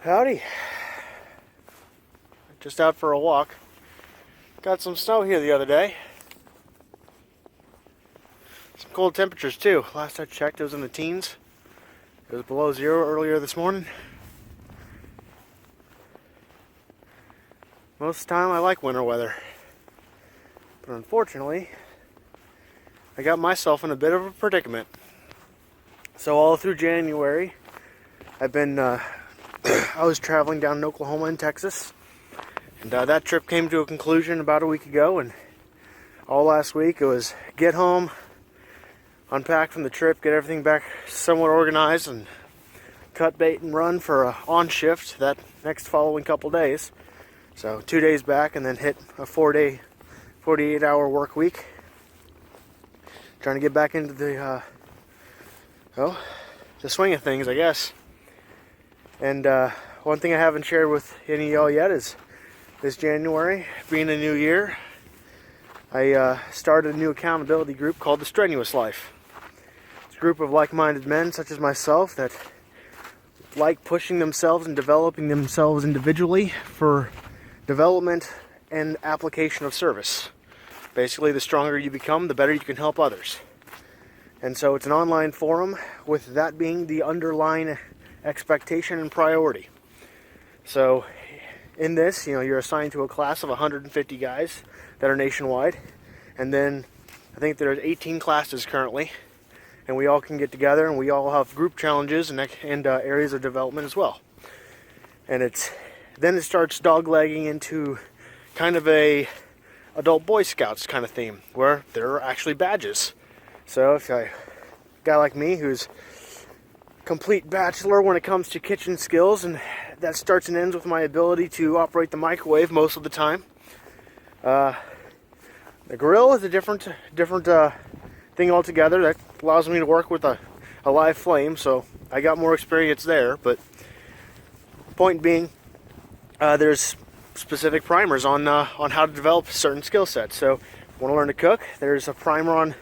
Howdy. Just out for a walk. Got some snow here the other day. Some cold temperatures too. Last I checked it was in the teens. It was below zero earlier this morning. Most of the time I like winter weather. But unfortunately, I got myself in a bit of a predicament. So all through January, I've been I was traveling down in Oklahoma and Texas, and that trip came to a conclusion about a week ago, and all last week it was get home, unpack from the trip, get everything back somewhat organized, and cut bait and run for a on shift that next following couple days. So 2 days back and then hit a 4-day, 48-hour work week. Trying to get back into the swing of things, I guess. And one thing I haven't shared with any of y'all yet is this January, being a new year, I started a new accountability group called The Strenuous Life. It's a group of like-minded men such as myself that like pushing themselves and developing themselves individually for development and application of service. Basically, the stronger you become, the better you can help others. And so it's an online forum, with that being the underlying expectation and priority. So in this, you're assigned to a class of 150 guys that are nationwide, and then I think there's 18 classes currently, and we all can get together and we all have group challenges and areas of development as well. And then it starts doglegging into kind of a adult Boy Scouts kind of theme, where there are actually badges. So if a guy like me who's complete bachelor when it comes to kitchen skills, and that starts and ends with my ability to operate the microwave most of the time. The grill is a different thing altogether that allows me to work with a live flame, so I got more experience there. But point being, there's specific primers on how to develop certain skill sets. So if you want to learn to cook, there's a primer on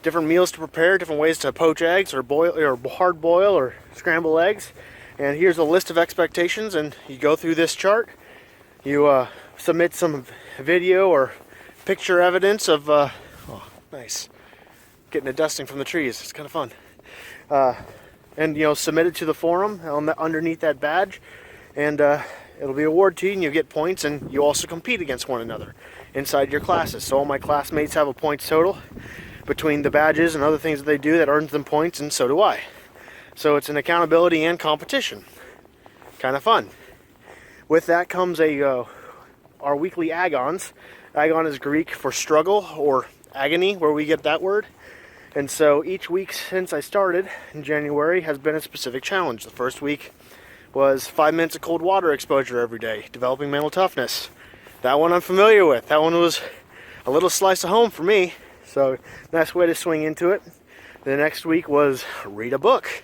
different meals to prepare, different ways to poach eggs or boil or hard boil or scramble eggs. And here's a list of expectations, and you go through this chart. You submit some video or picture evidence of nice, getting a dusting from the trees. It's kind of fun. And submit it to the forum underneath that badge, and it'll be awarded to you, and you get points, and you also compete against one another inside your classes. So all my classmates have a points total between the badges and other things that they do that earns them points, and so do I. So it's an accountability and competition. Kind of fun. With that comes our weekly agons. Agon is Greek for struggle or agony, where we get that word. And so each week since I started in January has been a specific challenge. The first week was 5 minutes of cold water exposure every day, developing mental toughness. That one I'm familiar with. That one was a little slice of home for me. So nice way to swing into it. The next week was read a book,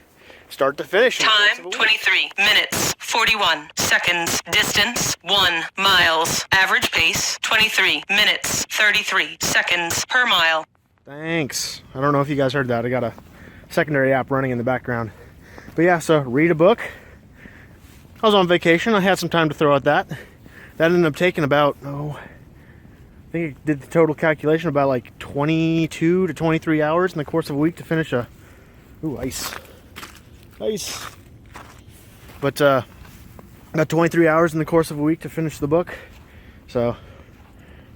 start to finish. Time 23 minutes 41 seconds. Distance 1 miles. Average pace 23 minutes 33 seconds per mile. Thanks. I don't know if you guys heard that. I got a secondary app running in the background. But yeah, so read a book. I was on vacation. I had some time to throw at that. That ended up taking about, I think I did the total calculation about like 22 to 23 hours in the course of a week to finish ice. But about 23 hours in the course of a week to finish the book. So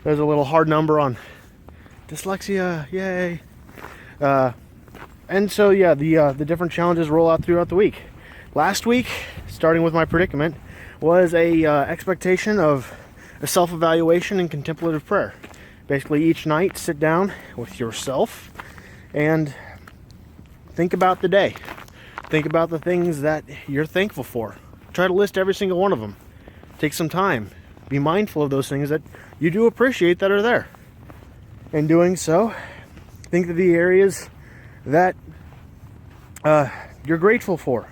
there's a little hard number on dyslexia, yay. And so yeah, the different challenges roll out throughout the week. Last week, starting with my predicament, was a expectation of a self-evaluation and contemplative prayer. Basically, each night, sit down with yourself and think about the day. Think about the things that you're thankful for. Try to list every single one of them. Take some time. Be mindful of those things that you do appreciate that are there. In doing so, think of the areas that you're grateful for.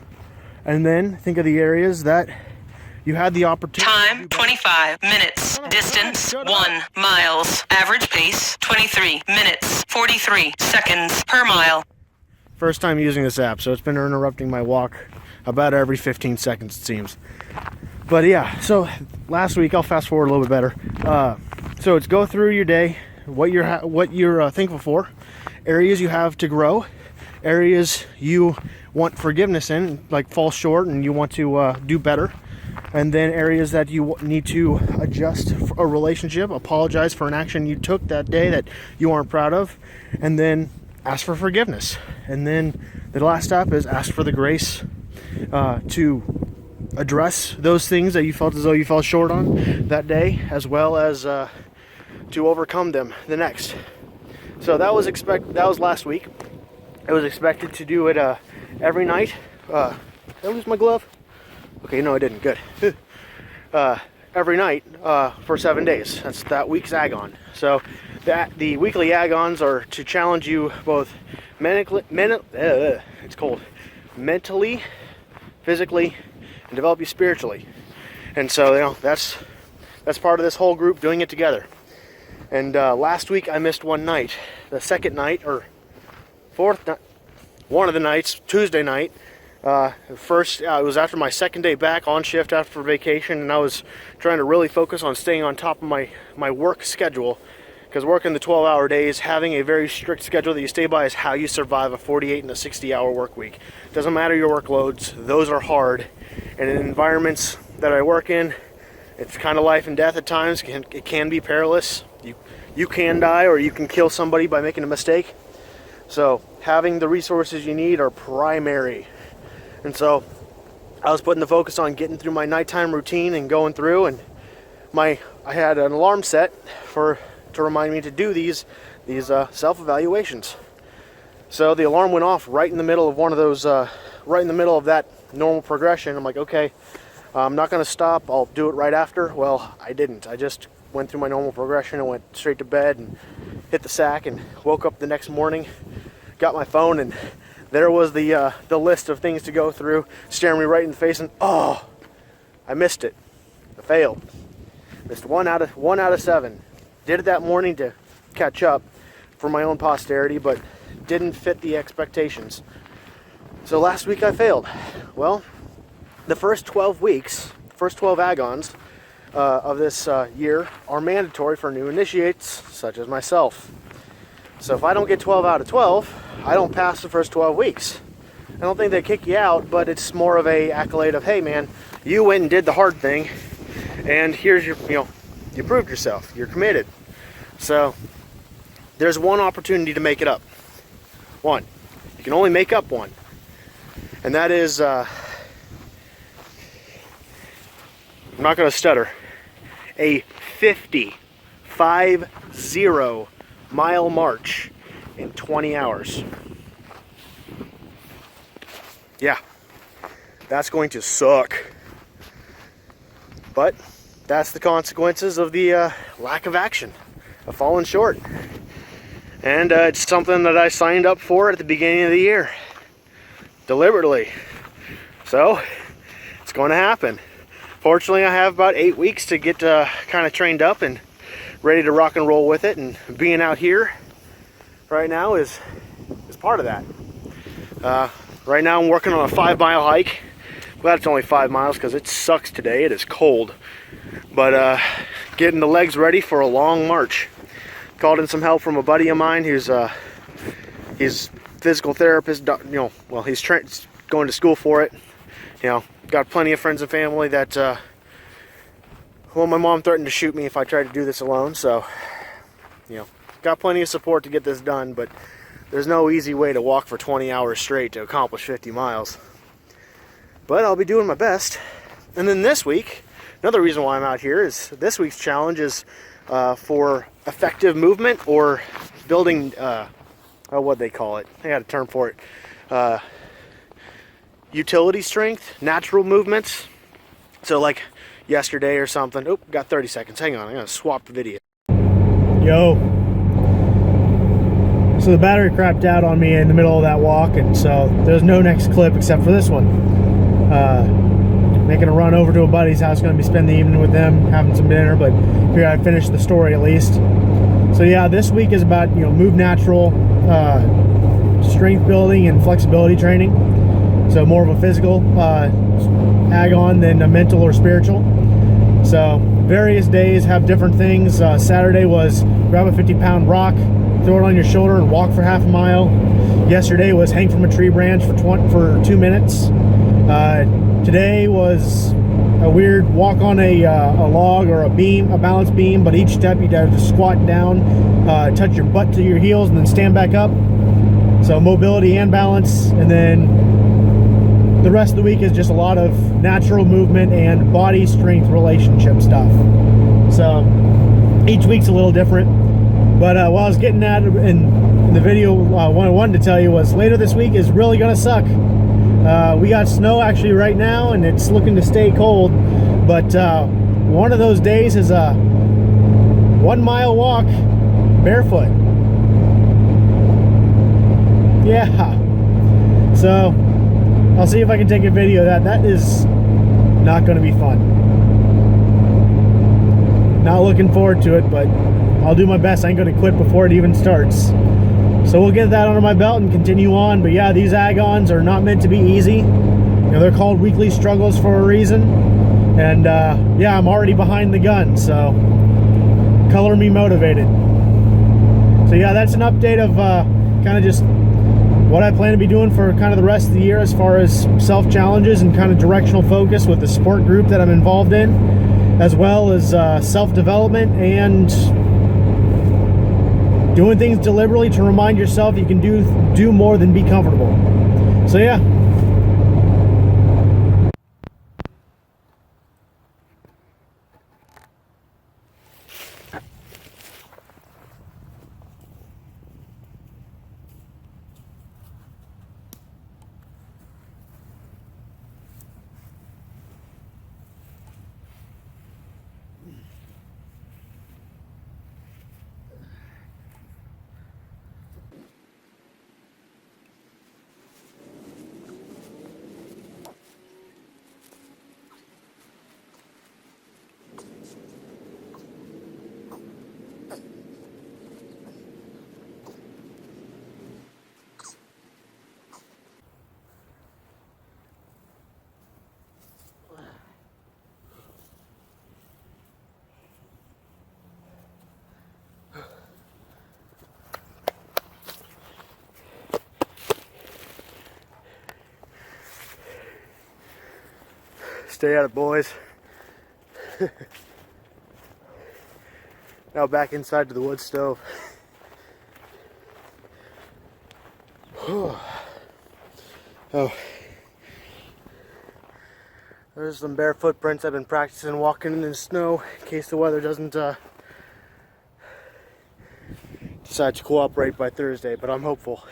And then think of the areas that you had the opportunity. Time 25 minutes. Distance 1 miles. Average pace 23 minutes 43 seconds per mile. First time using this app, so it's been interrupting my walk about every 15 seconds, it seems. But yeah, so last week, I'll fast forward a little bit better. So it's go through your day, what you're thankful for, areas you have to grow, areas you want forgiveness in, like fall short and you want to do better, and then areas that you need to adjust a relationship, apologize for an action you took that day that you aren't proud of, and then ask for forgiveness. And then the last step is ask for the grace to address those things that you felt as though you fell short on that day, as well as to overcome them the next. So that was last week. I was expected to do it every night. Did I lose my glove? Okay, no, I didn't. Good. Every night for 7 days. That's that week's Agon. So the weekly Agons are to challenge you both it's cold, mentally, physically, and develop you spiritually. And so that's part of this whole group doing it together. And last week I missed one night. The second night, or fourth night, one of the nights, Tuesday night. First, it was after my second day back on shift after vacation, and I was trying to really focus on staying on top of my work schedule, because working the 12-hour days, having a very strict schedule that you stay by, is how you survive a 48 and a 60-hour work week. Doesn't matter your workloads, those are hard, and in environments that I work in, it's kind of life and death at times. It can be perilous. You can die, or you can kill somebody by making a mistake. So having the resources you need are primary. And so I was putting the focus on getting through my nighttime routine and going through, and I had an alarm set to remind me to do these self-evaluations. So the alarm went off right in the middle of one of those, right in the middle of that normal progression. I'm like, okay, I'm not going to stop. I'll do it right after. Well, I didn't. I just went through my normal progression and went straight to bed and hit the sack, and woke up the next morning, got my phone, and there was the list of things to go through, staring me right in the face, and oh, I missed it. I failed. Missed one out of 7. Did it that morning to catch up for my own posterity, but didn't fit the expectations. So last week I failed. Well, the first 12 weeks, first 12 Agons of this year are mandatory for new initiates, such as myself. So if I don't get 12 out of 12, I don't pass the first 12 weeks. I don't think they kick you out, but it's more of a accolade of, hey man, you went and did the hard thing, and here's your, you proved yourself, you're committed. So there's one opportunity to make it up. One. You can only make up one. And that is, I'm not going to stutter, a 50 mile march in 20 hours. Yeah, that's going to suck. But that's the consequences of the lack of action, of falling short. And it's something that I signed up for at the beginning of the year, deliberately. So it's going to happen. Fortunately, I have about 8 weeks to get kind of trained up and ready to rock and roll with it, and being out here right now is part of that. Right now I'm working on a 5-mile hike. Glad it's only 5 miles because it sucks today. It is cold, but getting the legs ready for a long march. Called in some help from a buddy of mine who's he's physical therapist. Well, he's going to school for it. Got plenty of friends and family that well, my mom threatened to shoot me if I tried to do this alone, so got plenty of support to get this done, but there's no easy way to walk for 20 hours straight to accomplish 50 miles. But I'll be doing my best. And then this week, another reason why I'm out here is this week's challenge is for effective movement, or building, what they call it. I got a term for it. Utility strength, natural movements. So like yesterday or something. Oh, got 30 seconds. Hang on, I'm gonna swap the video. Yo. So the battery crapped out on me in the middle of that walk, and so there's no next clip except for this one. Making a run over to a buddy's house, gonna be spending the evening with them, having some dinner, but here I'd finish the story at least. So yeah, this week is about, move natural, strength building and flexibility training. So more of a physical agon than a mental or spiritual. So various days have different things. Saturday was grab a 50-pound rock, throw it on your shoulder and walk for half a mile. Yesterday was hang from a tree branch for 2 minutes. Today was a weird walk on a log or a beam, a balance beam, but each step you'd have to squat down, touch your butt to your heels, and then stand back up. So mobility and balance. And then the rest of the week is just a lot of natural movement and body strength relationship stuff. So each week's a little different. But what I was getting at in the video, what I wanted to tell you was later this week is really gonna suck. We got snow actually right now, and it's looking to stay cold. But one of those days is a 1 mile walk barefoot. Yeah. So I'll see if I can take a video of that. That is not going to be fun. Not looking forward to it, but I'll do my best. I ain't going to quit before it even starts. So we'll get that under my belt and continue on. But yeah, these agons are not meant to be easy. You know, they're called weekly struggles for a reason. And yeah, I'm already behind the gun, so color me motivated. So yeah, that's an update of kind of just what I plan to be doing for kind of the rest of the year as far as self-challenges and kind of directional focus with the support group that I'm involved in, as well as self-development and doing things deliberately to remind yourself you can do more than be comfortable. So yeah. Stay at it, boys. Now back inside to the wood stove. Oh, there's some bare footprints. I've been practicing walking in the snow in case the weather doesn't decide to cooperate by Thursday, but I'm hopeful.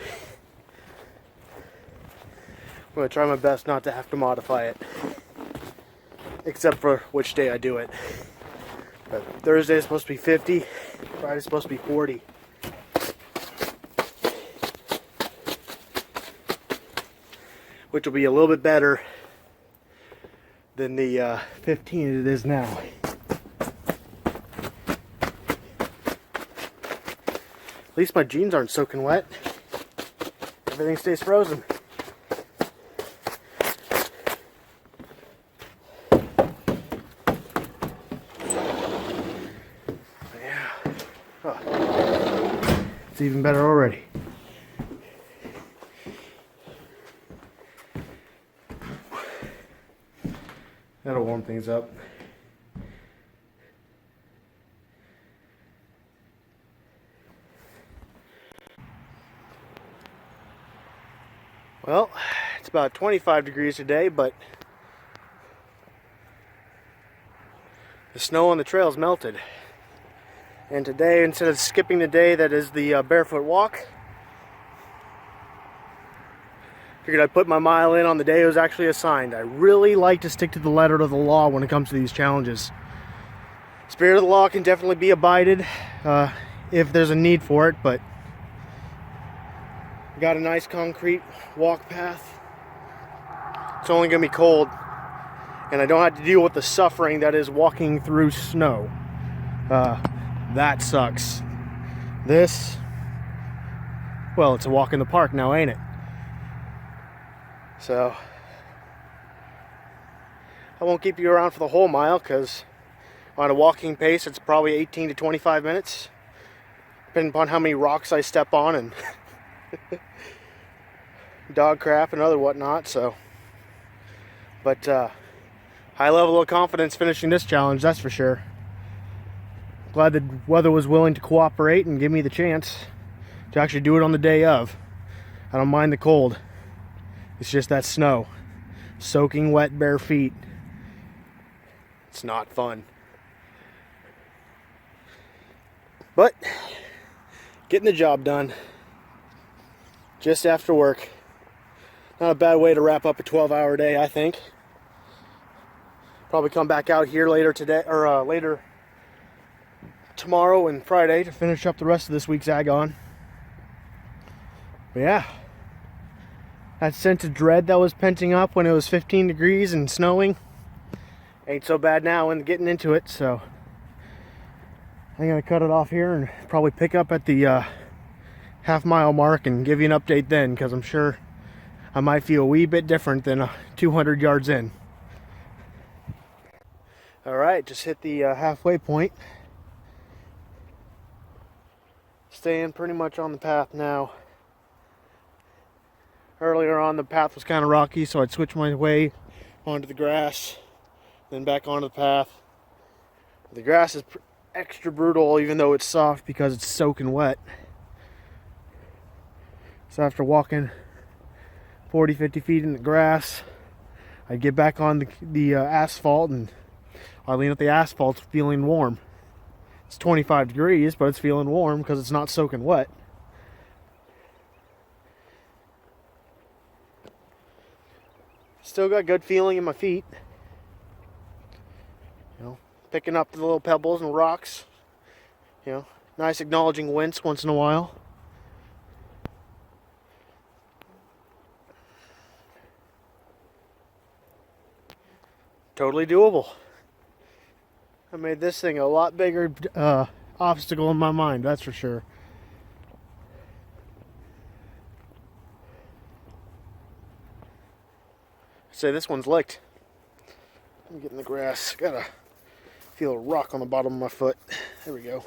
I'm going to try my best not to have to modify it, except for which day I do it. But Thursday is supposed to be 50, Friday's supposed to be 40. Which will be a little bit better than the 15 it is now. At least my jeans aren't soaking wet. Everything stays frozen. Yeah. Oh. It's even better already. That'll warm things up. Well, it's about 25 degrees today, but the snow on the trails melted. And today, instead of skipping the day that is the barefoot walk, figured I'd put my mile in on the day it was actually assigned. I really like to stick to the letter of the law when it comes to these challenges. Spirit of the law can definitely be abided if there's a need for it, but got a nice concrete walk path. It's only going to be cold, and I don't have to deal with the suffering that is walking through snow. That sucks. This, well, it's a walk in the park now, ain't it? So I won't keep you around for the whole mile because on a walking pace it's probably 18 to 25 minutes, depending upon how many rocks I step on and dog crap and other whatnot. So, but high level of confidence finishing this challenge, that's for sure. Glad the weather was willing to cooperate and give me the chance to actually do it on the day of. I don't mind the cold. It's just that snow. Soaking wet bare feet. It's not fun. But getting the job done just after work. Not a bad way to wrap up a 12-hour day, I think. Probably come back out here later today, or later tomorrow and Friday to finish up the rest of this week's Agon. But yeah, that sense of dread that was penting up when it was 15 degrees and snowing ain't so bad now when getting into it. So I'm gonna cut it off here and probably pick up at the half-mile mark and give you an update then, because I'm sure I might feel a wee bit different than 200 yards in. Alright, just hit the halfway point. Staying pretty much on the path now. Earlier on the path was kind of rocky, so I'd switch my way onto the grass, then back onto the path. The grass is extra brutal even though it's soft because it's soaking wet. So after walking 40-50 feet in the grass, I'd get back on the asphalt, and oddly enough the asphalt's feeling warm. It's 25 degrees, but it's feeling warm because it's not soaking wet. Still got good feeling in my feet. You know, picking up the little pebbles and rocks. You know, nice acknowledging winds once in a while. Totally doable. I made this thing a lot bigger obstacle in my mind, that's for sure. Say this one's licked. Let me get in the grass. Gotta feel a rock on the bottom of my foot. There we go.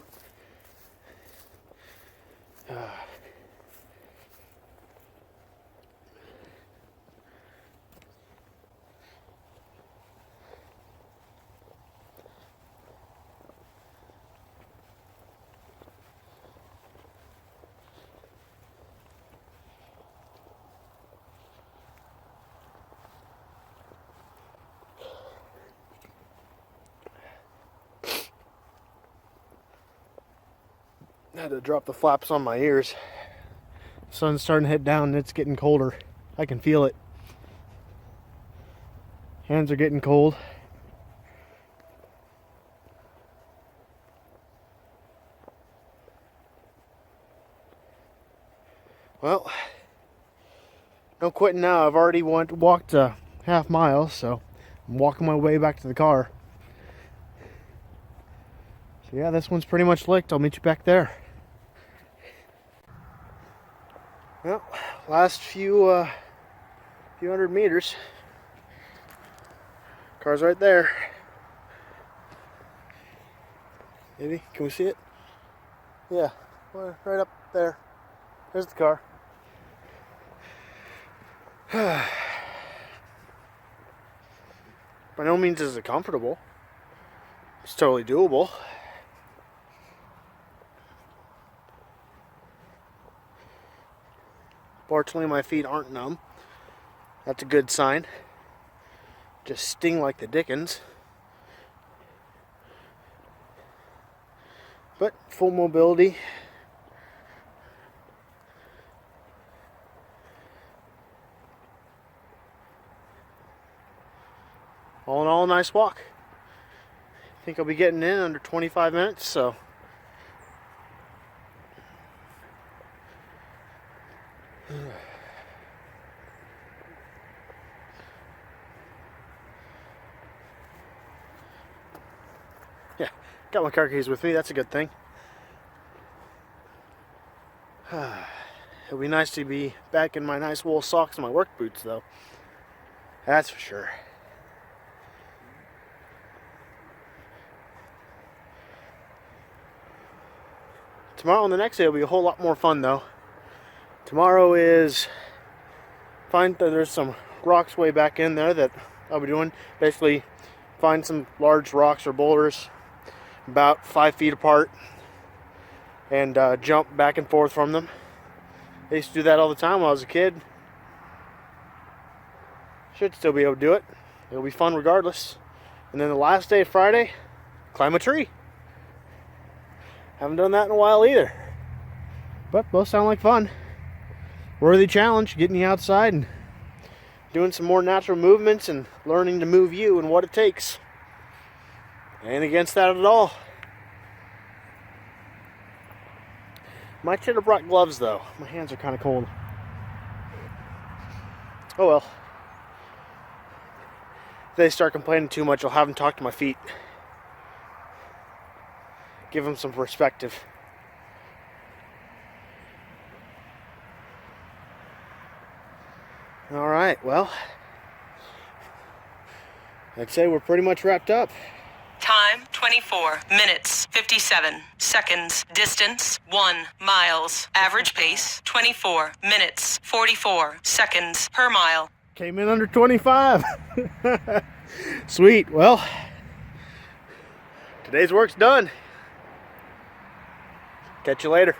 I had to drop the flaps on my ears. Sun's starting to hit down and it's getting colder. I can feel it. Hands are getting cold. Well, no quitting now. I've already walked a half mile, so I'm walking my way back to the car. So yeah, this one's pretty much licked. I'll meet you back there. Well, last few hundred meters. Car's right there. Maybe, can we see it? Yeah, right up there. There's the car. By no means is it comfortable. It's totally doable. Fortunately, my feet aren't numb. That's a good sign. Just sting like the dickens. But full mobility. All in all, a nice walk. I think I'll be getting in under 25 minutes, so. Yeah, got my car keys with me, that's a good thing. It'll be nice to be back in my nice wool socks and my work boots, though. That's for sure. Tomorrow and the next day will be a whole lot more fun though. Tomorrow is find that there's some rocks way back in there that I'll be doing. Basically find some large rocks or boulders about 5 feet apart and jump back and forth from them. I used to do that all the time when I was a kid. Should still be able to do it. It'll be fun regardless. And then the last day, Friday, climb a tree. Haven't done that in a while either. But both sound like fun. Worthy challenge, getting you outside and doing some more natural movements and learning to move you and what it takes. Ain't against that at all. Might should have brought gloves though. My hands are kind of cold. Oh well. If they start complaining too much, I'll have them talk to my feet. Give them some perspective. All right, well, I'd say we're pretty much wrapped up. Time 24 minutes 57 seconds. Distance 1 miles. Average pace 24 minutes 44 seconds per mile. Came in under 25. Sweet. Well, today's work's done. Catch you later.